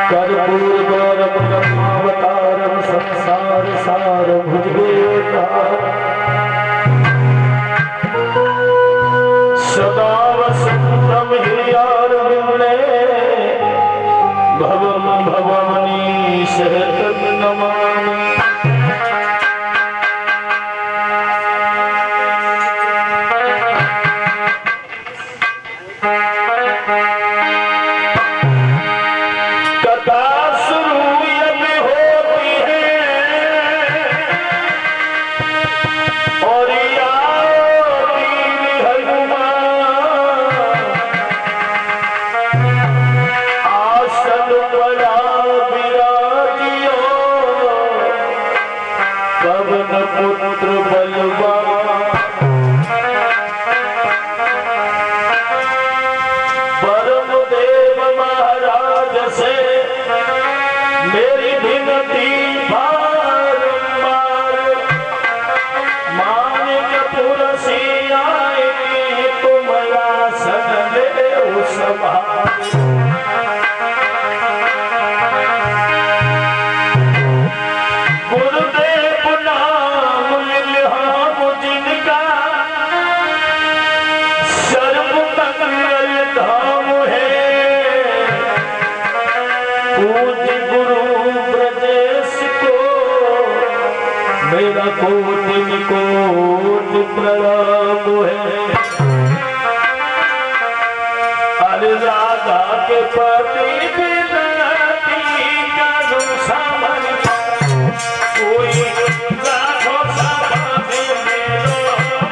कर्पूर गौरम ब्रह्मावतारम संसार सार भुजगेन्द्र सदा वसंतम हृदयारविंदे भवम भवानी सहतम नमामि। पुत्र बलवान परम देव महाराज से मेरी विनती बारंबार मानिकपुर से आए तुम आसन ले संभाल। मेरा कोटि कोटि प्रणाम है। अरे राधा के पति बिनती करूं समझ कोई राघो समाधि मेरो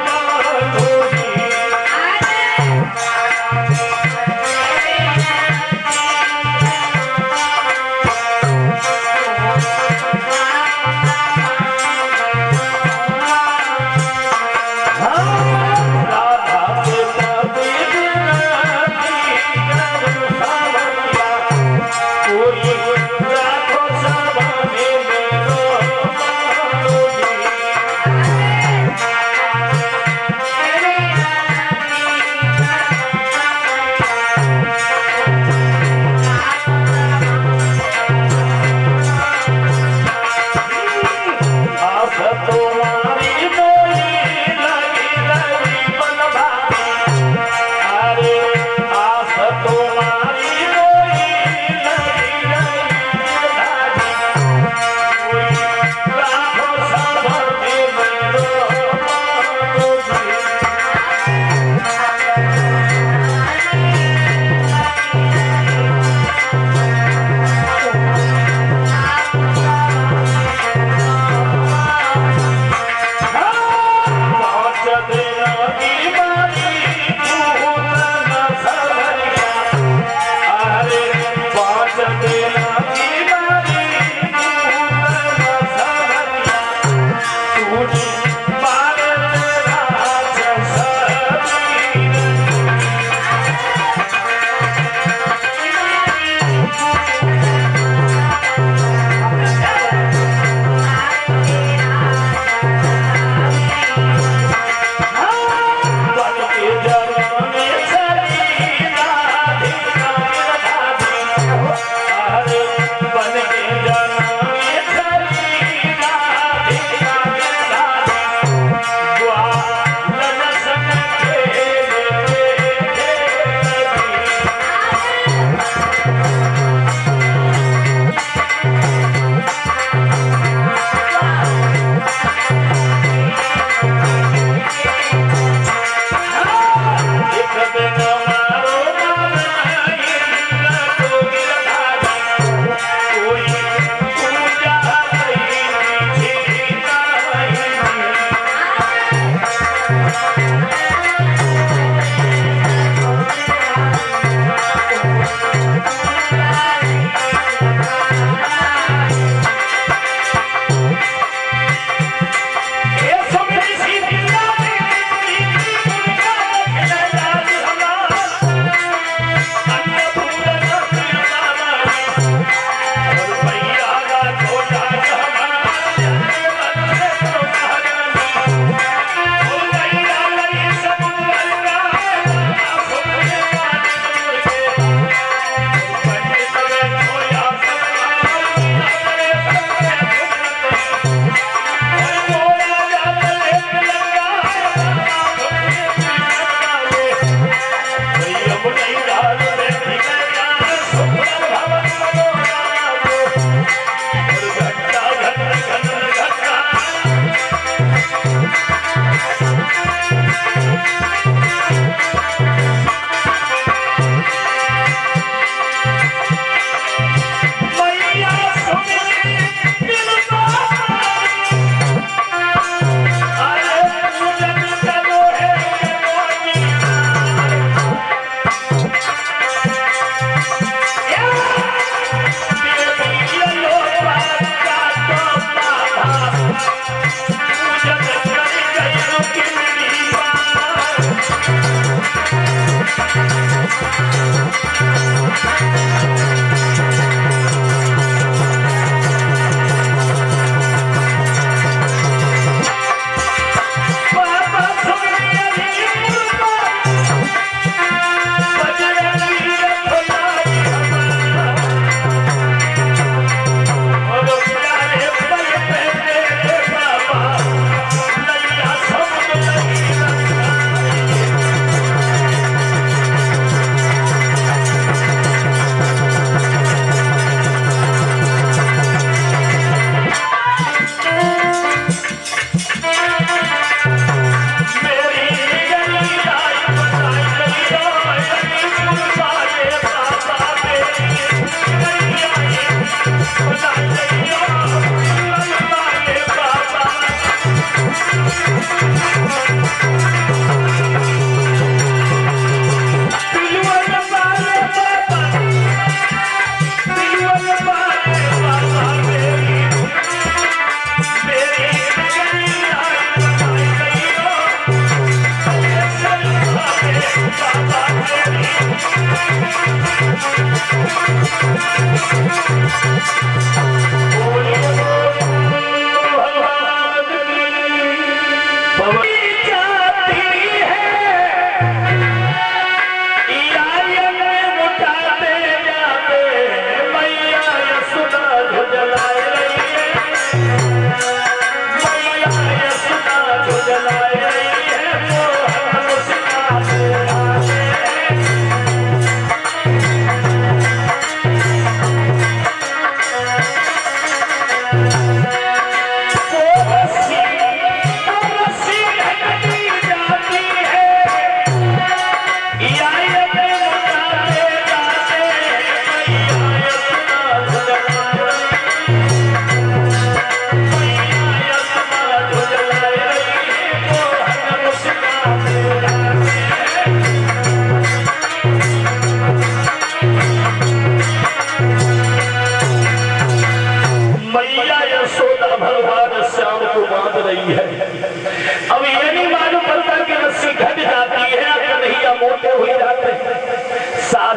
माधुरी। राधा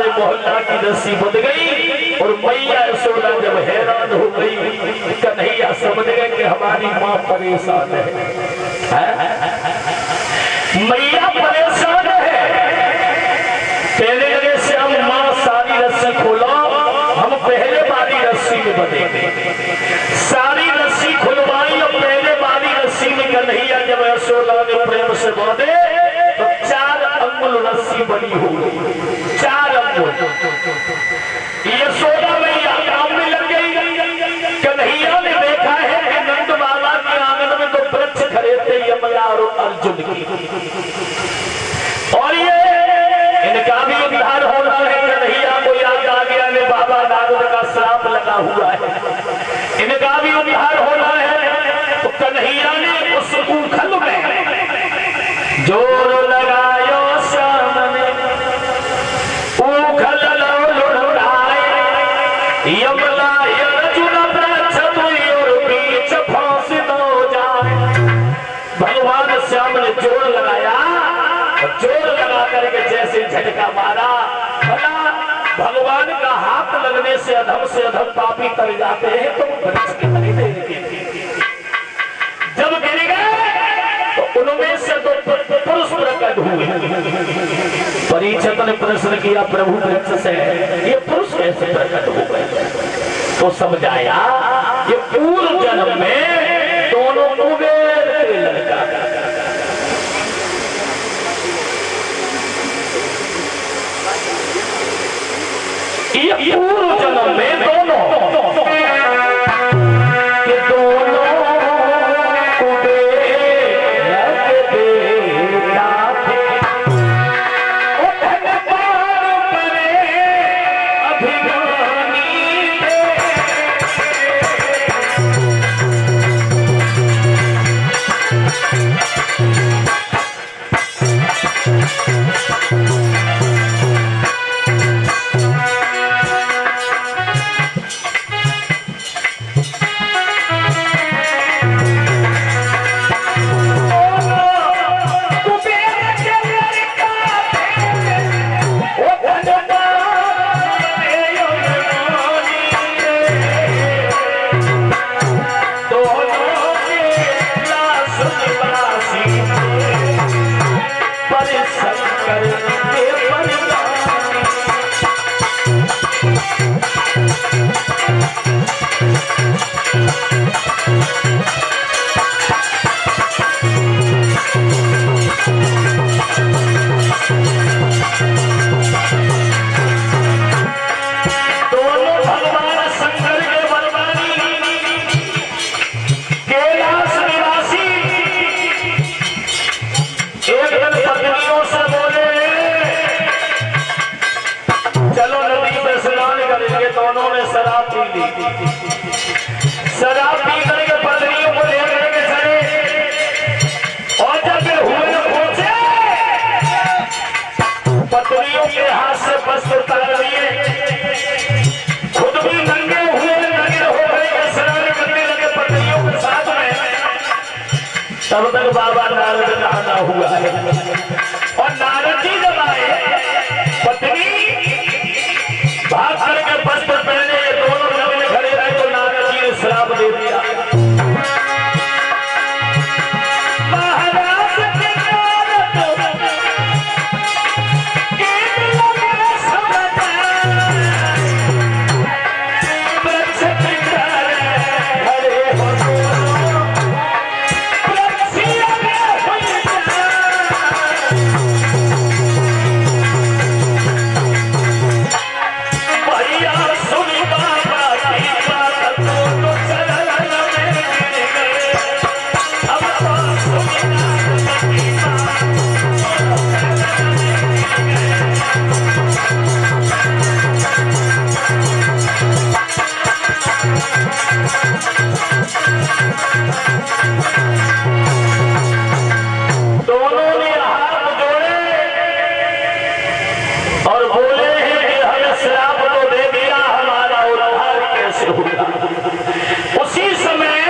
मोहल्ला की रस्सी बंध गई और मैया यशोदा जब हैरान हो गई, कन्हैया समझ गए कि हमारी माँ परेशान है, मैया परेशान है। कहने लगे श्याम माँ सारी रस्सी खोलो, हम पहले वाली रस्सी में बंधेंगे। सारी रस्सी खुलवाई और पहले वाली रस्सी में कन्हैया जब यशोदा ने प्रेम से बांधे तो 4 अंगुल रस्सी बनी हो गई, 4 अंगुल। यशोदा मैया काम में लग गई। कन्हैया ने देखा है कि नंद बाबा के आंगन में तो वृक्ष खड़े थे यमला और अर्जुन की, और ये इनका भी उद्धार होना है। कन्हैया को याद आ गया ने बाबा नारद का श्राप लगा हुआ है, इनका भी उद्धार होना है। तो कन्हैया ने उस उखल में जोर लगायो सामने, उखल लुढ़ाए यमला अर्जुन वृक्ष दुई और बीच फांस दो जाए। भगवान श्याम ने जोर लगाया, जोर लगा करके जैसे झटका मारा, भला भगवान का हाथ लगने से अधम पापी तर जाते हैं, तो वृक्ष के तले गिर गए। जब गिर गए तो उनमें से 2 पुरुष प्रकट हुए। परीक्षित ने प्रश्न किया, प्रभु वृक्ष से ये पुरुष कैसे प्रकट हो गए? तो समझाया ये पूर्व जन्म में दोनों कुबेर के लड़का, ये पूर्व जन्म में दोनों के दोनों कुबेर के बेटा थे। उठन पार परे अभिमानी थे, शराब पी करके पत्नियों को ले करके चले और जब वे हुए न पहुंचे पत्नियों के हाथ से वस्त्र उतार लिए, खुद भी नंगे हुए लगे हो गए स्नान करने लगे पत्नियों के साथ में। तब तक बाबा नारद का आना हुआ है और नारद जी जब आए पत्नी भाग करके वस्त्र पहने ये दोनों जब खड़े रहे तो नारद जी ने श्राप दे दिया। महाराज के दोनों ने हाथ जोड़े और बोले हैं कि हमें श्राप तो दे दिया, हमारा उद्धार कैसे होगा। उसी समय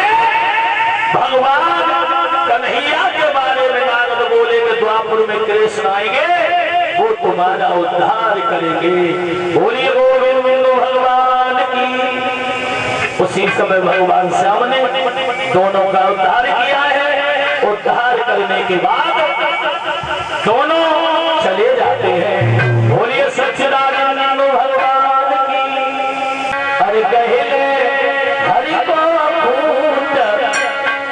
भगवान कन्हैया के बारे में नारद बोले कि द्वापर में कृष्ण आएंगे, वो तुम्हारा उद्धार करेंगे। बोलिए गोविंद भगवान की। उसी समय भगवान श्याम ने दोनों का उद्धार किया है। उद्धार करने के बाद दोनों चले जाते हैं। बोलिए सच्चिदानंद भगवान की। अरे कहले हरि को फूट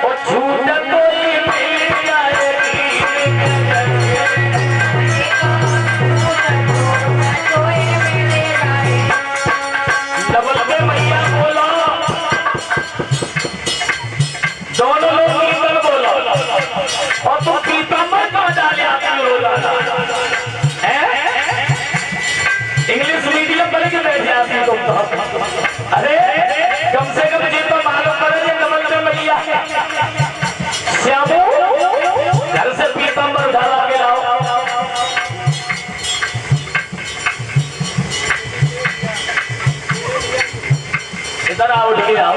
और छूट कोई मिल जाएगी। डबल पे मैया बोला, दोनों लोग कीर्तन बोला और तुम पीताम्बर कहाँ डाले आती हो इंग्लिश मीडियम पढ़ के बैठ जाती तुम तो। अरे कम से कम जी तो मालूम पड़े कमल में मैया श्यामो घर से पीताम्बर ढाला के लाओ। इधर आओ, उठ के आओ।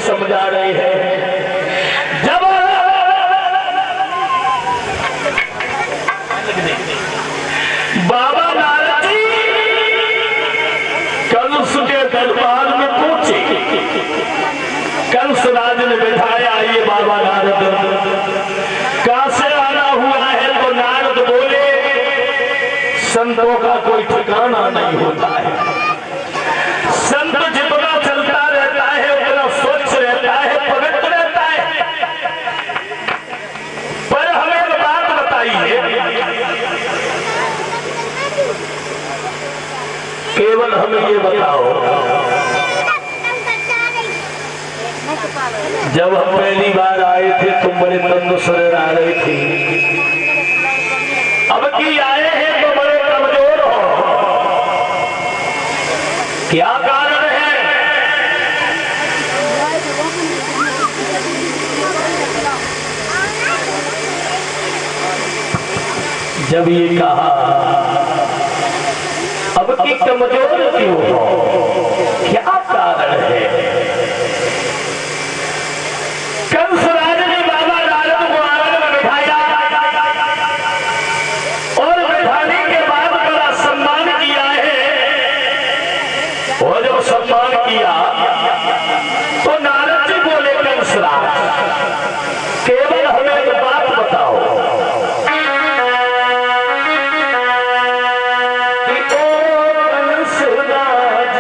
समझा रहे हैं। जब बाबा नारद जी कंस के दरबार में पहुंचे, कंस राज ने बिठाया ये बाबा नारद कहां से आना हुआ है, तो नारद बोले संतों का कोई ठिकाना नहीं होता है, संत जितना चलता रहता है उतना स्वच्छ रहता है, पवित्र रहता है। पर हमें एक बात बताइए, केवल हमें ये बताओ, जब हम पहली बार आए थे तुम बड़े तंदुरुस्त आ रहे थे, अब की आए हैं तो बड़े कमजोर हो, क्या कारण है? जब ये कहा अब की कमजोर क्यों हो, क्या कारण है? कंस राज ने बाबा नारद को आंगन में बिठाया और बिठाने के बाद बड़ा सम्मान किया है, और जब सम्मान किया तो नारद जी बोले कंस राज केवल हमें एक बात बताओ कि ओ कंस राज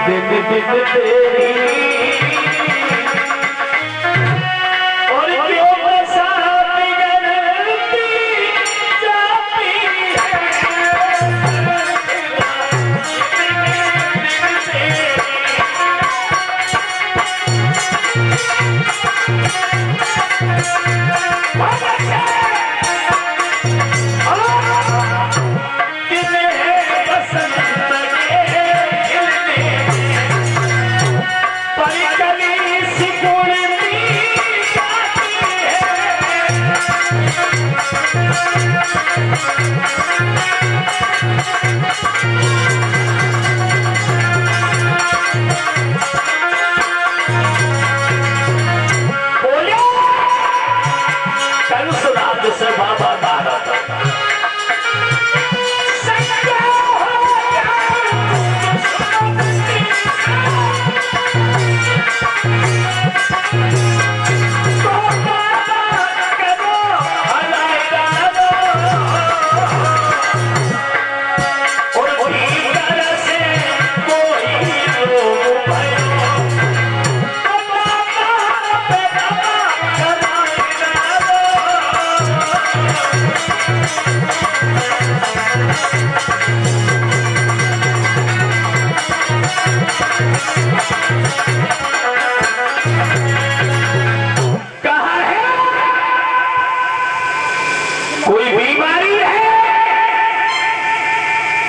दिन दिन तेरी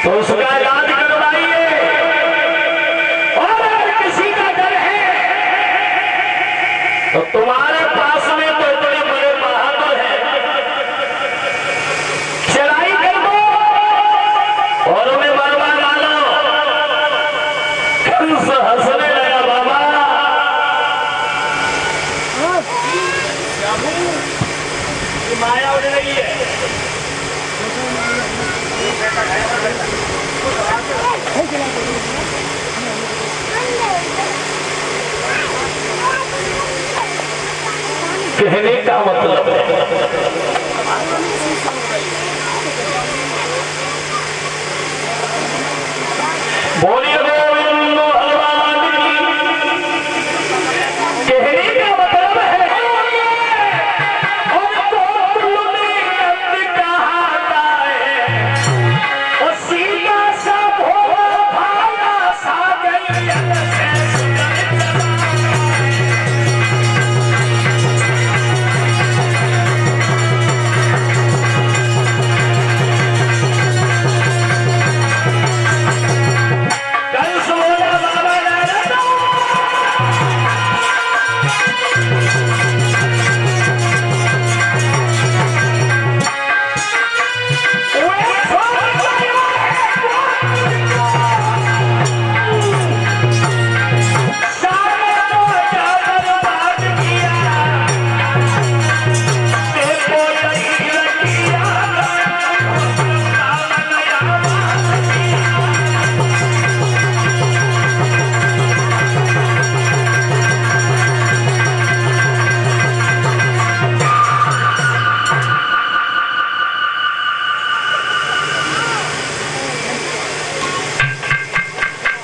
तो उसका इलाज करवाइए। और अगर किसी का डर है तो तुम्हारे पास में तो बड़े बड़े बहादुर हैं, चढ़ाई कर दो और उन्हें मरवा डालो। कंस हंसने लगा, बाबा माया उड़ रही है। कहने का मतलब है बोलिए गोविंद भगवान की। कहने का मतलब है और तो तूने कहा है और सीधा सा भोला भाला सा गई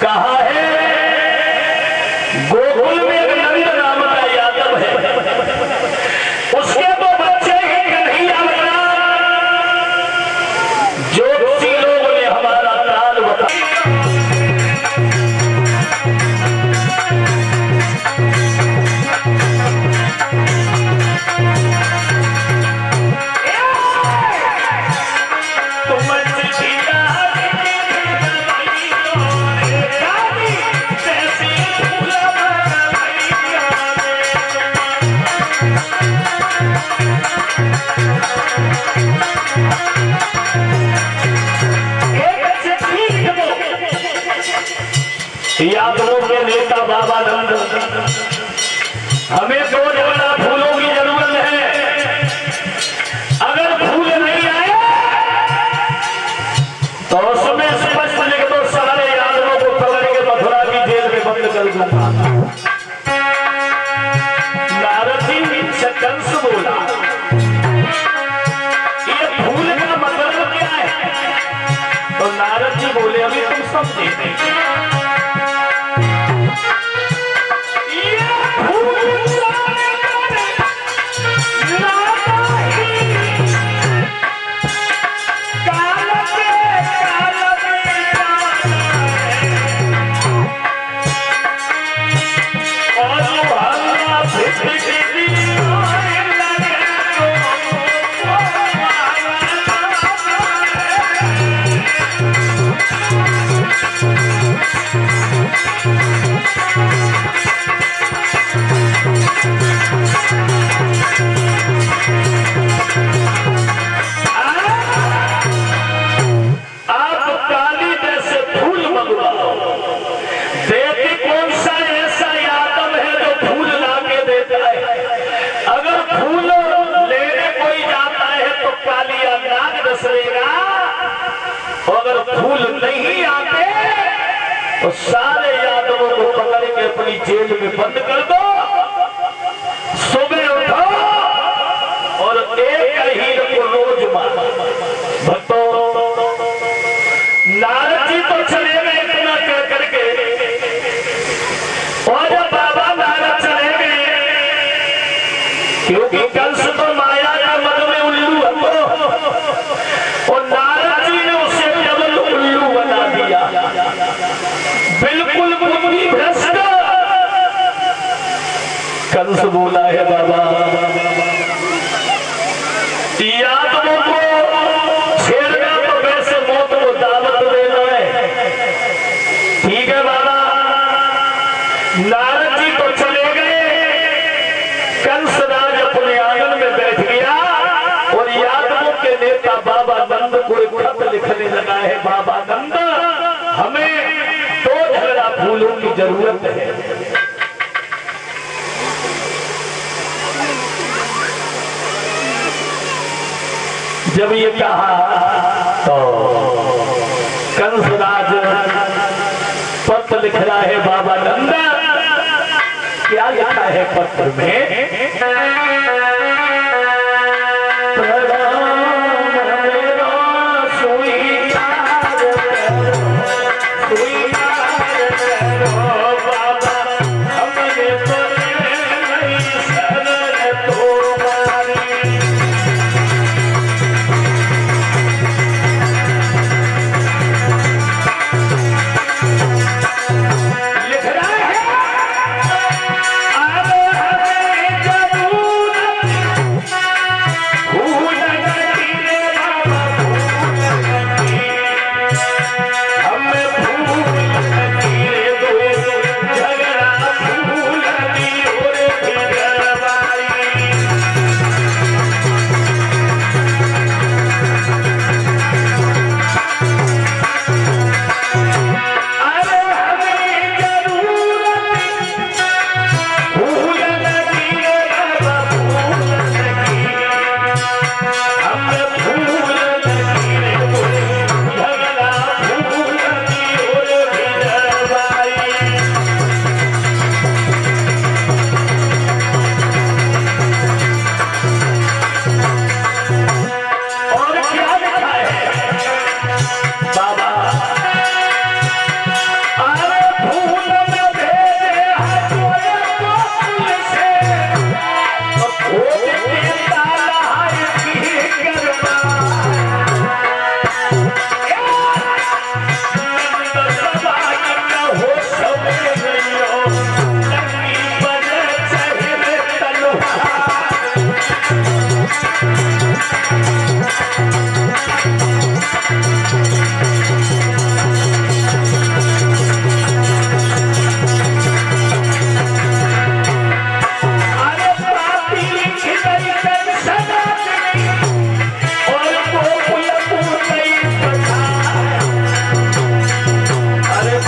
कहा है। गोकुल में एक नंद नाम का यादव है, उसके दो बच्चे ही कन्हैया बना। ज्योतिषी लोगों ने हमारा काल बताया। यादवों के नेता बाबा नंद, हमें 2 जगह फूलों की जरूरत है। अगर फूल नहीं आए तो उसमें स्पष्ट लिख दो, सारे यादवों को पकड़ के मथुरा की जेल में बंद कर दूंगा। नारद जी से कंस बोला, ये फूल का मतलब क्या है? तो नारद जी बोले, अभी तुम समझे नहीं। और आप काली जैसे फूल मंगवाओ, देती कौन सा ऐसा यादव है जो फूल लाके देता है। अगर फूल लेने कोई जाता है तो कालिया नाग दसरेगा, अगर फूल नहीं आते तो सारे यादवों को पकड़ के अपनी जेल में बंद कर दो। सुबह उठो और एक हीर को रोज मारो। भक्तों, नारद जी तो चले गए इतना कह करके, और जब बाबा नारद चले गए, क्योंकि कंस तो माया का मद में उल्लू है, और नारद जी ने उसे डबल उल्लू बना दिया, बिल्कुल बुद्धि भ्रष्ट। कंस बोला है बाबा, यादवों को छेड़ना तो वैसे मौत को दावत देना है, ठीक है बाबा। नारद जी तो चले गए, कंस राज अपने आंगन में बैठ गया और यादवों के नेता बाबा नंद को एक खत लिखने लगा है। बाबा नंद, हमें 2 झगड़ा फूलों की जरूरत है। जब ये कहा तो कंसराज पत्र लिख रहा है। बाबा नंद, क्या लिखा है पत्र में? Thank you.